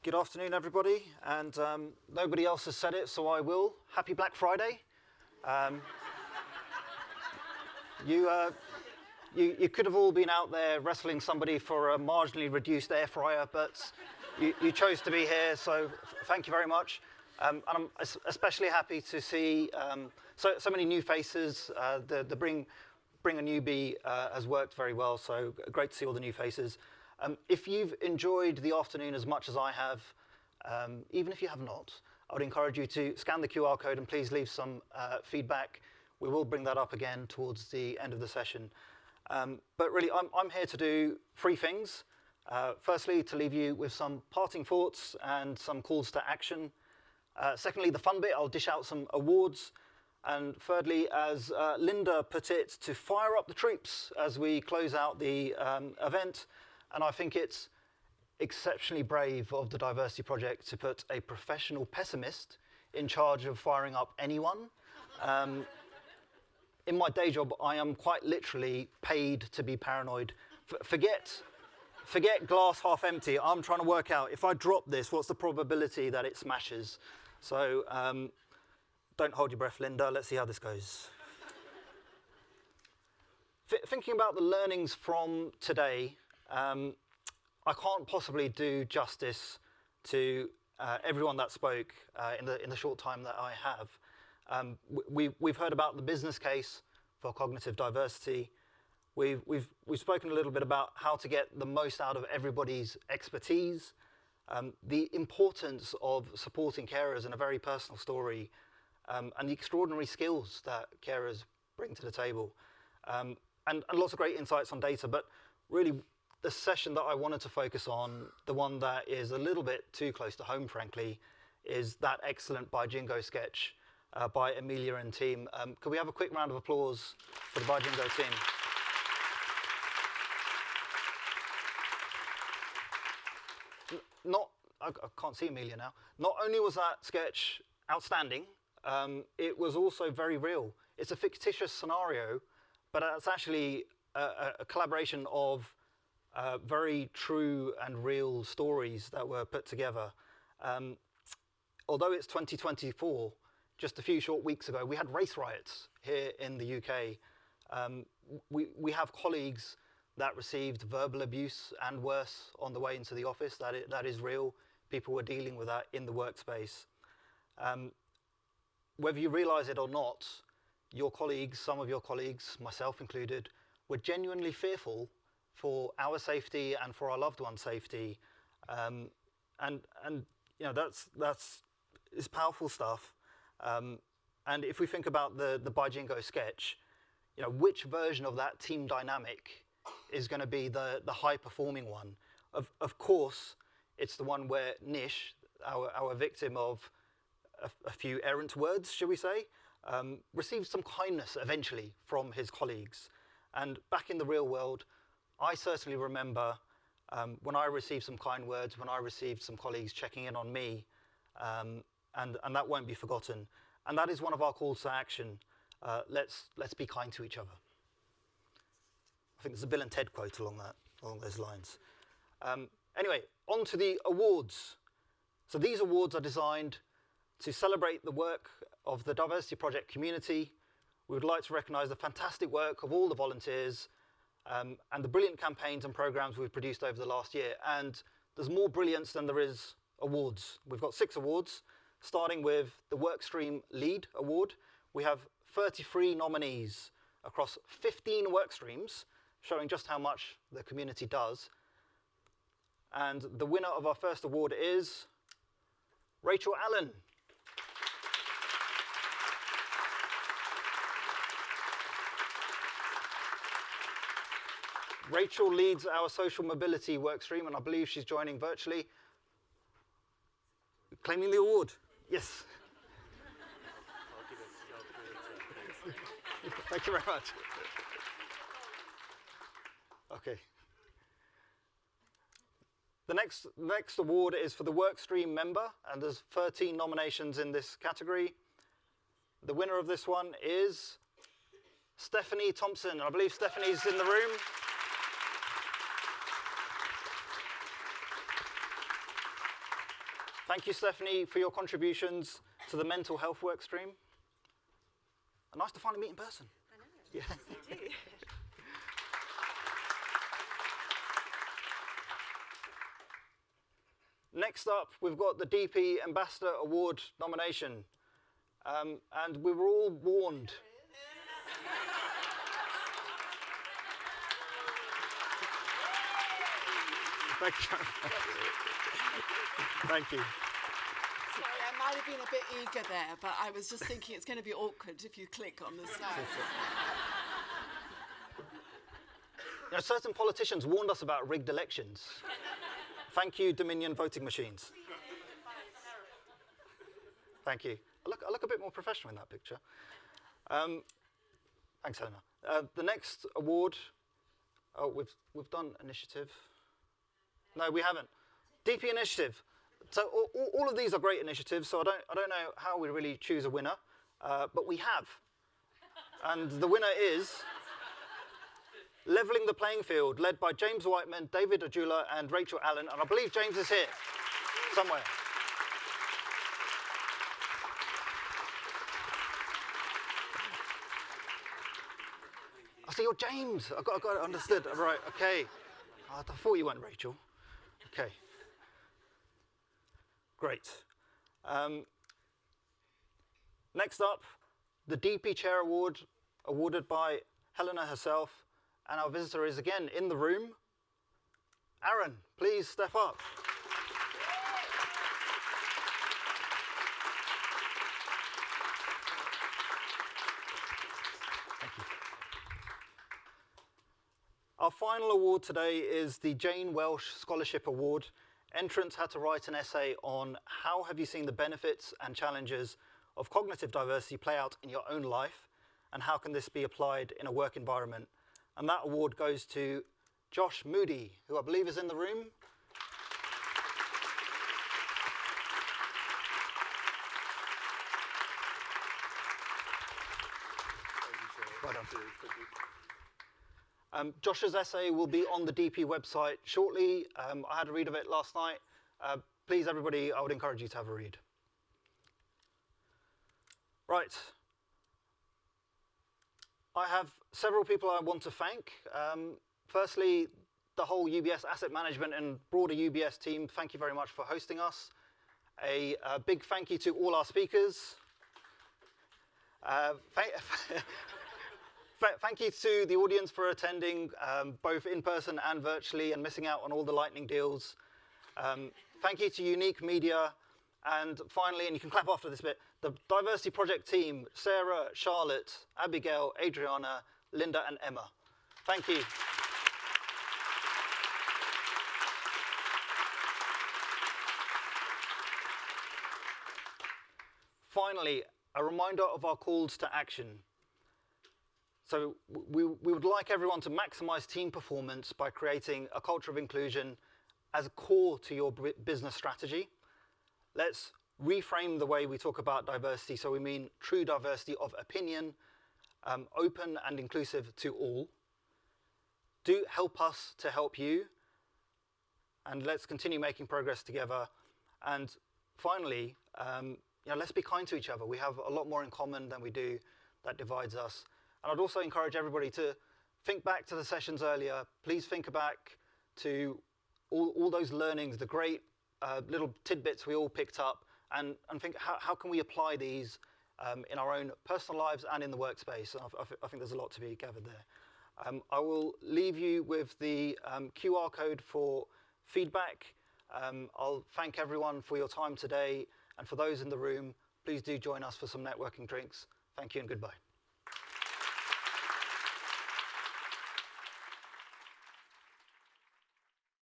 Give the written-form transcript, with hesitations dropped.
Good afternoon, everybody. And nobody else has said it, so I will. Happy Black Friday. You could have all been out there wrestling somebody for a marginally reduced air fryer, but you chose to be here, so thank you very much. And I'm especially happy to see so many new faces. The Bring a Newbie has worked very well, so great to see all the new faces. If you've enjoyed the afternoon as much as I have, even if you have not, I would encourage you to scan the QR code and please leave some feedback. We will bring that up again towards the end of the session. But really, I'm here to do three things. Firstly, to leave you with some parting thoughts and some calls to action. Secondly, the fun bit, I'll dish out some awards. And thirdly, as Linda put it, to fire up the troops as we close out the event. And I think it's exceptionally brave of the Diversity Project to put a professional pessimist in charge of firing up anyone. In my day job, I am quite literally paid to be paranoid. Forget glass half empty. I'm trying to work out, if I drop this, what's the probability that it smashes? So don't hold your breath, Linda. Let's see how this goes. Thinking about the learnings from today, I can't possibly do justice to everyone that spoke in the short time that I have. We've heard about the business case for cognitive diversity. We've spoken a little bit about how to get the most out of everybody's expertise, the importance of supporting carers in a very personal story, and the extraordinary skills that carers bring to the table, and lots of great insights on data. But really, the session that I wanted to focus on, the one that is a little bit too close to home, frankly, is that excellent Bijingo sketch by Amelia and team. Could we have a quick round of applause for the Bijingo team? I can't see Amelia now. Not only was that sketch outstanding, it was also very real. It's a fictitious scenario, but it's actually a collaboration of very true and real stories that were put together. Although it's 2024, just a few short weeks ago, we had race riots here in the UK. We have colleagues that received verbal abuse and worse on the way into the office. That is real. People were dealing with that in the workspace. Whether you realize it or not, your colleagues, some of your colleagues, myself included, were genuinely fearful for our safety and for our loved ones' safety. And you know, it's powerful stuff. And if we think about the Bijingo sketch, you know, which version of that team dynamic is going to be the high-performing one? Of course, it's the one where Nish, our victim of a few errant words, shall we say, receives some kindness eventually from his colleagues. And back in the real world, I certainly remember when I received some kind words, when I received some colleagues checking in on me, and that won't be forgotten. And that is one of our calls to action. Let's be kind to each other. I think there's a Bill and Ted quote along those lines. Anyway, on to the awards. So these awards are designed to celebrate the work of the Diversity Project community. We would like to recognise the fantastic work of all the volunteers and the brilliant campaigns and programmes we've produced over the last year. And there's more brilliance than there is awards. We've got 6 awards, starting with the Workstream Lead Award. We have 33 nominees across 15 work streams, showing just how much the community does. And the winner of our first award is Rachel Allen. Rachel leads our social mobility workstream, and I believe she's joining virtually. Claiming the award. Yes. Thank you very much. Okay. The next award is for the workstream member, and there's 13 nominations in this category. The winner of this one is Stephanie Thompson. I believe Stephanie's in the room. Thank you, Stephanie, for your contributions to the mental health work stream. And nice to finally meet in person. I know. Yeah. You do. Next up, we've got the DP Ambassador Award nomination. And we were all warned. Thank you. Thank you. Sorry, I might have been a bit eager there, but I was just thinking it's going to be awkward if you click on the slide. You know, certain politicians warned us about rigged elections. Thank you, Dominion voting machines. Thank you. I look a bit more professional in that picture. Thanks, Helena. The next award, we've done initiative. No, we haven't. DP Initiative. So all of these are great initiatives, so I don't know how we really choose a winner, but we have. And the winner is Levelling the Playing Field, led by James Whiteman, David Ajula, and Rachel Allen. And I believe James is here somewhere. I see you're James. I got it understood. Right, okay. I thought you weren't Rachel. Okay. Great. Next up, the DP Chair Award, awarded by Helena herself. And our visitor is again in the room. Aaron, please step up. Thank you. Our final award today is the Jane Welsh Scholarship Award. Entrants had to write an essay on how have you seen the benefits and challenges of cognitive diversity play out in your own life, and how can this be applied in a work environment. And that award goes to Josh Moody, who I believe is in the room. Well done. Josh's essay will be on the DP website shortly. I had a read of it last night. Please, everybody, I would encourage you to have a read. Right. I have several people I want to thank. Firstly, the whole UBS Asset Management and broader UBS team, thank you very much for hosting us. A big thank you to all our speakers. Thank you to the audience for attending, both in person and virtually, and missing out on all the lightning deals. Thank you to Unique Media. And finally, and you can clap after this bit, the Diversity Project team, Sarah, Charlotte, Abigail, Adriana, Linda, and Emma. Thank you. Finally, a reminder of our calls to action. So we would like everyone to maximize team performance by creating a culture of inclusion as a core to your business strategy. Let's reframe the way we talk about diversity, so we mean true diversity of opinion, open and inclusive to all. Do help us to help you, and let's continue making progress together. And finally, let's be kind to each other. We have a lot more in common than we do that divides us. And I'd also encourage everybody to think back to the sessions earlier. Please think back to all those learnings, the great little tidbits we all picked up, and think how can we apply these in our own personal lives and in the workspace. I think there's a lot to be gathered there. I will leave you with the QR code for feedback. I'll thank everyone for your time today, and for those in the room, please do join us for some networking drinks. Thank you and goodbye.